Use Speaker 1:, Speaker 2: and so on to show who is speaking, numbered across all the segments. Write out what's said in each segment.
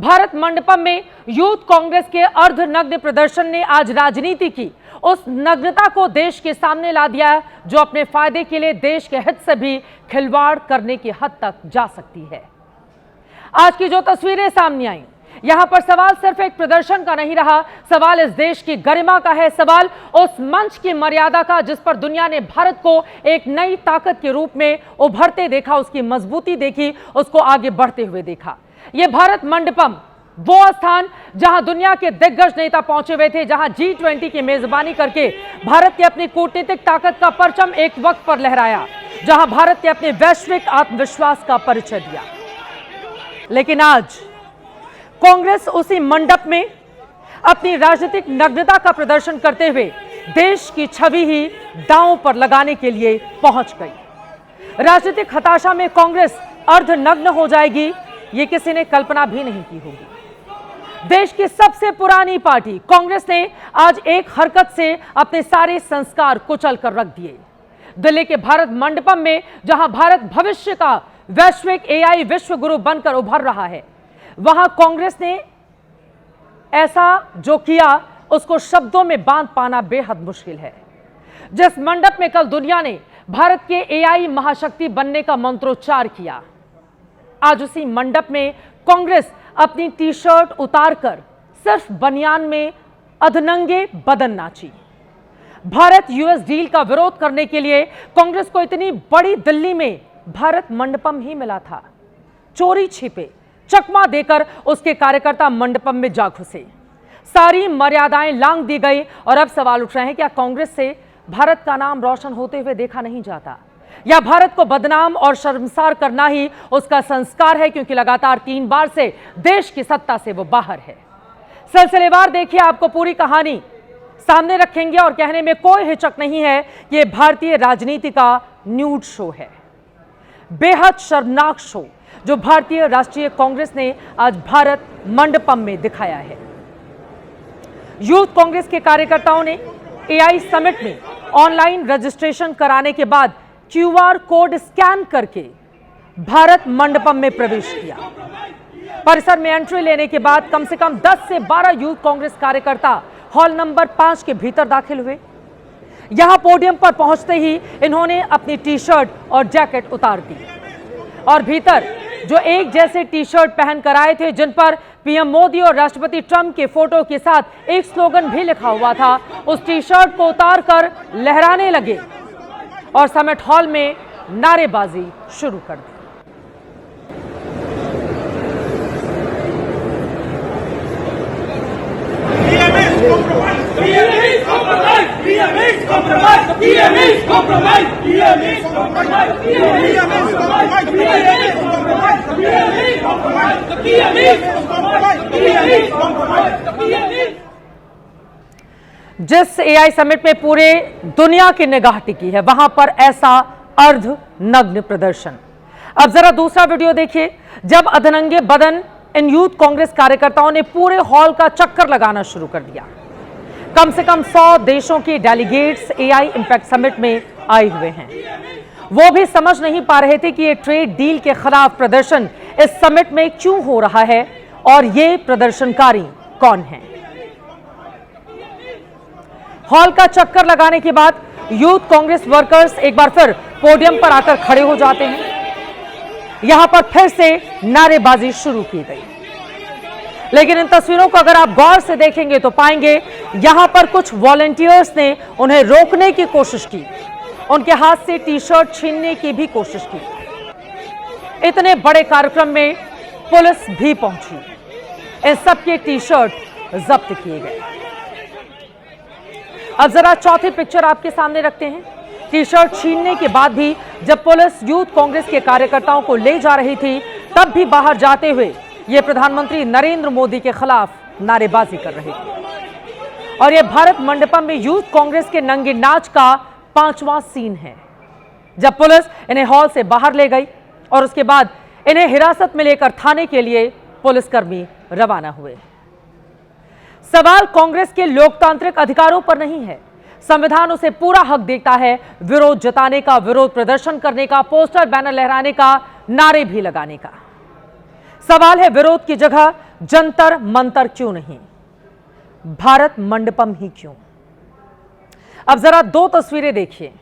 Speaker 1: भारत मंडपम में यूथ कांग्रेस के अर्धनग्न प्रदर्शन ने आज राजनीति की उस नग्नता को देश के सामने ला दिया जो अपने फायदे के लिए देश के हित से भी खिलवाड़ करने की हद तक जा सकती है। आज की जो तस्वीरें सामने आई, यहां पर सवाल सिर्फ एक प्रदर्शन का नहीं रहा, सवाल इस देश की गरिमा का है, सवाल उस मंच की मर्यादा का जिस पर दुनिया ने भारत को एक नई ताकत के रूप में उभरते देखा, उसकी मजबूती देखी, उसको आगे बढ़ते हुए देखा। यह भारत मंडपम वो स्थान जहां दुनिया के दिग्गज नेता पहुंचे हुए थे, जहां G20 की मेजबानी करके भारत की अपनी कूटनीतिक ताकत का परचम एक वक्त पर लहराया, जहां भारत ने अपने वैश्विक आत्मविश्वास का परिचय दिया। लेकिन आज कांग्रेस उसी मंडप में अपनी राजनीतिक नग्नता का प्रदर्शन करते हुए देश की छवि ही दांव पर लगाने के लिए पहुंच गई। राजनीतिक हताशा में कांग्रेस अर्धनग्न हो जाएगी, ये किसी ने कल्पना भी नहीं की होगी। देश की सबसे पुरानी पार्टी कांग्रेस ने आज एक हरकत से अपने सारे संस्कार कुचल कर रख दिए। दिल्ली के भारत मंडपम में जहां भारत भविष्य का वैश्विक AI विश्व गुरु बनकर उभर रहा है, वहां कांग्रेस ने ऐसा जो किया उसको शब्दों में बांध पाना बेहद मुश्किल है। जिस मंडप में कल दुनिया ने भारत के AI महाशक्ति बनने का मंत्रोच्चार किया, आज उसी मंडप में कांग्रेस अपनी टी-शर्ट उतारकर सिर्फ बनियान में अधनंगे बदन नाची। भारत US डील का विरोध करने के लिए कांग्रेस को इतनी बड़ी दिल्ली में भारत मंडपम ही मिला था। चोरी छिपे चकमा देकर उसके कार्यकर्ता मंडपम में जा घुसे, सारी मर्यादाएं लांघ दी गई और अब सवाल उठ रहे हैं, क्या कांग्रेस से भारत का नाम रोशन होते हुए देखा नहीं जाता, या भारत को बदनाम और शर्मसार करना ही उसका संस्कार है, क्योंकि लगातार 3 बार से देश की सत्ता से वो बाहर है। सिलसिलेवार देखिए, आपको पूरी कहानी सामने रखेंगे और कहने में कोई हिचक नहीं है कि ये भारतीय राजनीति का न्यूड शो है, बेहद शर्मनाक शो जो भारतीय राष्ट्रीय कांग्रेस ने आज भारत मंडपम में दिखाया है। यूथ कांग्रेस के कार्यकर्ताओं ने AI समिट में ऑनलाइन रजिस्ट्रेशन कराने के बाद QR कोड स्कैन करके भारत मंडपम में प्रवेश किया। परिसर में एंट्री लेने के बाद कम से कम 10 से 12 यूथ कांग्रेस कार्यकर्ता हॉल नंबर 5 के भीतर दाखिल हुए। यहां पोडियम पर पहुंचते ही इन्होंने अपनी टी-शर्ट और जैकेट उतार दी और भीतर जो एक जैसे टी-शर्ट पहन कर आए थे, जिन पर PM मोदी और राष्ट्रपति ट्रंप के फोटो के साथ एक स्लोगन भी लिखा हुआ था, उस टी-शर्ट को उतार कर लहराने लगे और समिट हॉल में नारेबाजी शुरू कर दी। जिस AI समिट में पूरे दुनिया की निगाह टिकी है, वहां पर ऐसा अर्ध नग्न प्रदर्शन। अब जरा दूसरा वीडियो देखिए, जब अधनंगे बदन इन यूथ कांग्रेस कार्यकर्ताओं ने पूरे हॉल का चक्कर लगाना शुरू कर दिया। कम से कम 100 देशों के डेलीगेट्स AI इंपैक्ट समिट में आए हुए हैं। वो भी समझ नहीं पा रहे थे कि ये ट्रेड डील के खिलाफ प्रदर्शन इस समिट में क्यों हो रहा है और ये प्रदर्शनकारी कौन हैं। हॉल का चक्कर लगाने के बाद यूथ कांग्रेस वर्कर्स एक बार फिर पोडियम पर आकर खड़े हो जाते हैं। यहां पर फिर से नारेबाजी शुरू की गई, लेकिन इन तस्वीरों को अगर आप गौर से देखेंगे तो पाएंगे यहां पर कुछ वॉलंटियर्स ने उन्हें रोकने की कोशिश की, उनके हाथ से टी-शर्ट छीनने की भी कोशिश की। इतने बड़े कार्यक्रम में पुलिस भी पहुंची, इन सबके टी-शर्ट जब्त किए गए। अब जरा चौथी पिक्चर आपके सामने रखते हैं। टी-शर्ट छीनने के बाद भी जब पुलिस यूथ कांग्रेस के कार्यकर्ताओं को ले जा रही थी, तब भी बाहर जाते हुए ये प्रधानमंत्री नरेंद्र मोदी के खिलाफ नारेबाजी कर रहे थे। और ये भारत मंडपम में यूथ कांग्रेस के नंगे नाच का 5वां सीन है, जब पुलिस इन्हें हॉल से बाहर ले गई और उसके बाद इन्हें हिरासत में लेकर थाने के लिए पुलिसकर्मी रवाना हुए। सवाल कांग्रेस के लोकतांत्रिक अधिकारों पर नहीं है, संविधान उसे पूरा हक देता है विरोध जताने का, विरोध प्रदर्शन करने का, पोस्टर बैनर लहराने का, नारे भी लगाने का। सवाल है विरोध की जगह जंतर मंतर क्यों नहीं, भारत मंडपम ही क्यों। अब जरा दो तस्वीरें देखिए,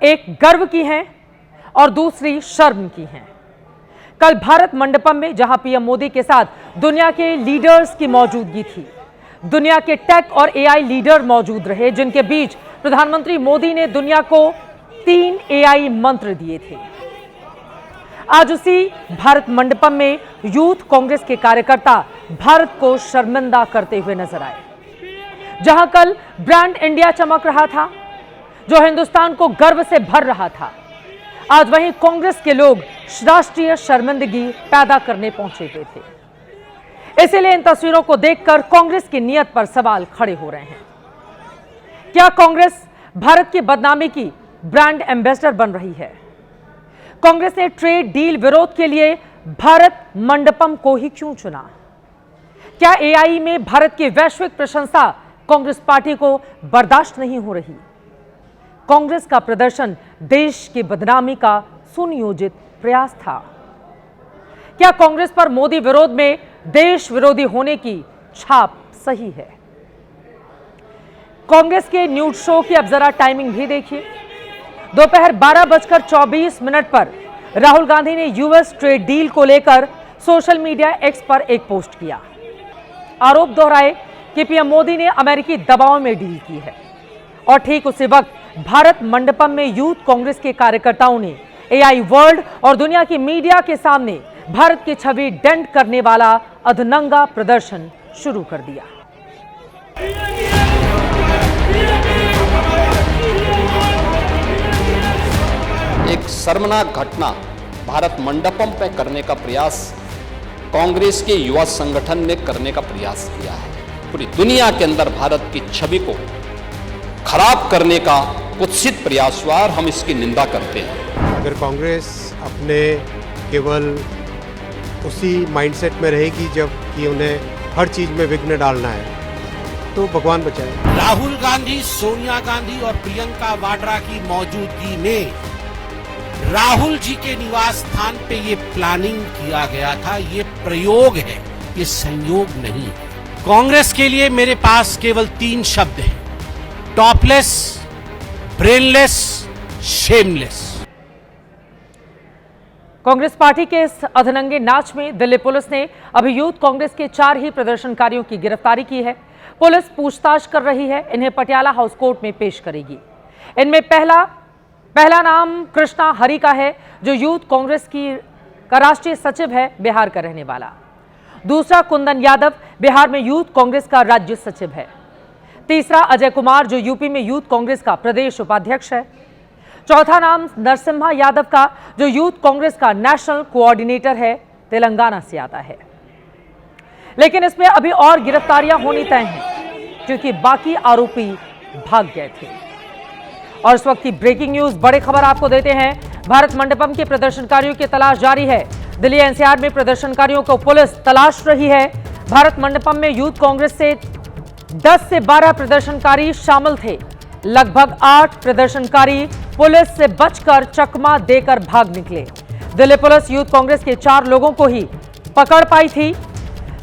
Speaker 1: एक गर्व की है और दूसरी शर्म की है। कल भारत मंडपम में जहां पीएम मोदी के साथ दुनिया के लीडर्स की मौजूदगी थी, दुनिया के टेक और एआई लीडर मौजूद रहे, जिनके बीच प्रधानमंत्री मोदी ने दुनिया को 3 एआई मंत्र दिए थे। आज उसी भारत मंडपम में यूथ कांग्रेस के कार्यकर्ता भारत को शर्मिंदा करते हुए नजर आए। जहां कल ब्रांड इंडिया चमक रहा था, जो हिंदुस्तान को गर्व से भर रहा था, आज वहीं कांग्रेस के लोग राष्ट्रीय शर्मिंदगी पैदा करने पहुंचे हुए थे। इसीलिए इन तस्वीरों को देखकर कांग्रेस की नीयत पर सवाल खड़े हो रहे हैं। क्या कांग्रेस भारत की बदनामी की ब्रांड एम्बेसडर बन रही है? कांग्रेस ने ट्रेड डील विरोध के लिए भारत मंडपम को ही क्यों चुना? क्या एआई में भारत की वैश्विक प्रशंसा कांग्रेस पार्टी को बर्दाश्त नहीं हो रही? कांग्रेस का प्रदर्शन देश की बदनामी का सुनियोजित प्रयास था। क्या कांग्रेस पर मोदी विरोध में देश विरोधी होने की छाप सही है? कांग्रेस के न्यूज शो की अब जरा टाइमिंग भी देखिए। दोपहर 12:24 पर राहुल गांधी ने यूएस ट्रेड डील को लेकर सोशल मीडिया एक्स पर एक पोस्ट किया। आरोप दोहराए कि पीएम मोदी ने अमेरिकी दबाव में डील की है। और ठीक उसी वक्त भारत मंडपम में यूथ कांग्रेस के कार्यकर्ताओं ने एआई वर्ल्ड और दुनिया की मीडिया के सामने भारत की छवि डेंट करने वाला अधनंगा प्रदर्शन शुरू कर दिया।
Speaker 2: एक शर्मनाक घटना भारत मंडपम पे करने का प्रयास कांग्रेस के युवा संगठन ने करने का प्रयास किया है। पूरी दुनिया के अंदर भारत की छवि को खराब करने का कुत्सित प्रयास हुआ और हम इसकी निंदा करते हैं।
Speaker 3: अगर कांग्रेस अपने केवल उसी माइंडसेट में रहेगी जब कि उन्हें हर चीज में विघ्न डालना है, तो भगवान बचाए।
Speaker 4: राहुल गांधी, सोनिया गांधी और प्रियंका वाड्रा की मौजूदगी में राहुल जी के निवास स्थान पे ये प्लानिंग किया गया था। ये प्रयोग है, ये संयोग नहीं है। कांग्रेस के लिए मेरे पास केवल 3 शब्द हैं: topless, brainless, shameless.
Speaker 1: Congress party के इस अधनंगे नाच में दिल्ली पुलिस ने अभी यूथ कांग्रेस के 4 ही प्रदर्शनकारियों की गिरफ्तारी की है। पुलिस पूछताछ कर रही है, इन्हें पटियाला हाउस कोर्ट में पेश करेगी। इनमें पहला नाम कृष्णा हरि का है, जो यूथ कांग्रेस का राष्ट्रीय सचिव है, बिहार का रहने वाला। दूसरा कुंदन यादव, बिहार में यूथ कांग्रेस का राज्य सचिव है। तीसरा अजय कुमार, जो यूपी में यूथ कांग्रेस का प्रदेश उपाध्यक्ष है। चौथा नाम नरसिम्हा यादव का, जो यूथ कांग्रेस का नेशनल कोऑर्डिनेटर है, तेलंगाना से आता है। लेकिन इसमें अभी और गिरफ्तारियां होनी तय हैं, क्योंकि बाकी आरोपी भाग गए थे। और इस वक्त की ब्रेकिंग न्यूज, बड़ी खबर आपको देते हैं। भारत मंडपम के प्रदर्शनकारियों की तलाश जारी है। दिल्ली एनसीआर में प्रदर्शनकारियों को पुलिस तलाश रही है। भारत मंडपम में यूथ कांग्रेस से 10 से 12 प्रदर्शनकारी शामिल थे। लगभग 8 प्रदर्शनकारी पुलिस से बचकर चकमा देकर भाग निकले। दिल्ली पुलिस यूथ कांग्रेस के 4 लोगों को ही पकड़ पाई थी।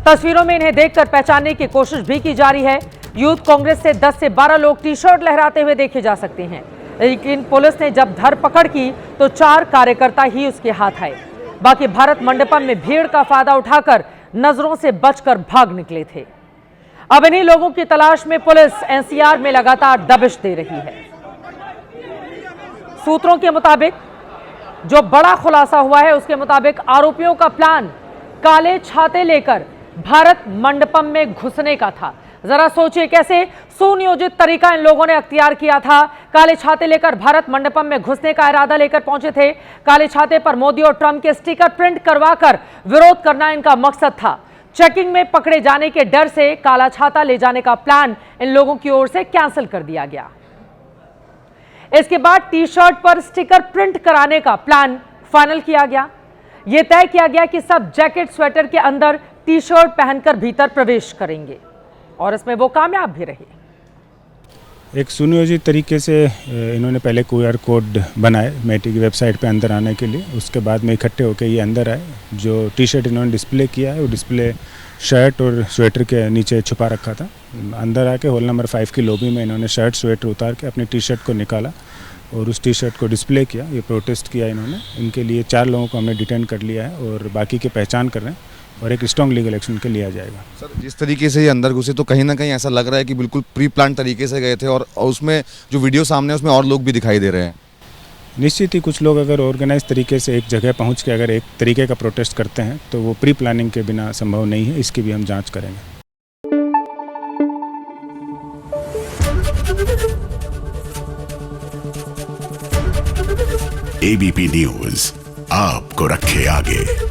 Speaker 1: तस्वीरों में इन्हें देखकर पहचानने की कोशिश भी की जा रही है। यूथ कांग्रेस से 10 से 12 लोग टी शर्ट लहराते हुए देखे जा सकते हैं, लेकिन पुलिस ने जब धरपकड़ की तो 4 कार्यकर्ता ही उसके हाथ आए। बाकी भारत मंडपम में भीड़ का फायदा उठाकर नजरों से बचकर भाग निकले थे। अब इन्हीं लोगों की तलाश में पुलिस एनसीआर में लगातार दबिश दे रही है। सूत्रों के मुताबिक जो बड़ा खुलासा हुआ है, उसके मुताबिक आरोपियों का प्लान काले छाते लेकर भारत मंडपम में घुसने का था। जरा सोचिए कैसे सुनियोजित तरीका इन लोगों ने अख्तियार किया था। काले छाते लेकर भारत मंडपम में घुसने का इरादा लेकर पहुंचे थे। काले छाते पर मोदी और ट्रंप के स्टिकर प्रिंट करवाकर विरोध करना इनका मकसद था। चेकिंग में पकड़े जाने के डर से काला छाता ले जाने का प्लान इन लोगों की ओर से कैंसिल कर दिया गया। इसके बाद टी शर्ट पर स्टिकर प्रिंट कराने का प्लान फाइनल किया गया। यह तय किया गया कि सब जैकेट स्वेटर के अंदर टी शर्ट पहनकर भीतर प्रवेश करेंगे, और इसमें वो कामयाब भी रहे।
Speaker 5: एक सुनियोजित तरीके से इन्होंने पहले QR कोड बनाए मेटी की वेबसाइट पे अंदर आने के लिए, उसके बाद में इकट्ठे होकर ये अंदर आए। जो टी शर्ट इन्होंने डिस्प्ले किया है वो डिस्प्ले शर्ट और स्वेटर के नीचे छुपा रखा था। अंदर आके हॉल नंबर 5 की लॉबी में इन्होंने शर्ट स्वेटर उतार के अपनी टी शर्ट को निकाला और उस टी शर्ट को डिस्प्ले किया। ये प्रोटेस्ट किया इन्होंने। इनके लिए 4 लोगों को हमने डिटेन कर लिया है और बाकी की पहचान कर रहे हैं और एक स्ट्रॉन्ग लीगल एक्शन के लिया जाएगा।
Speaker 6: सर, जिस तरीके से ये अंदर घुसे तो कहीं ना कहीं ऐसा लग रहा है कि बिल्कुल प्री प्लान तरीके से गए थे और उसमें जो वीडियो सामने है उसमें और लोग भी दिखाई दे रहे हैं।
Speaker 5: निश्चित ही कुछ लोग अगर ऑर्गेनाइज तरीके से एक जगह पहुंच के अगर एक तरीके का प्रोटेस्ट करते हैं तो वो प्री प्लानिंग के बिना संभव नहीं है। इसकी भी हम जांच करेंगे।
Speaker 7: ABP न्यूज आपको रखे आगे।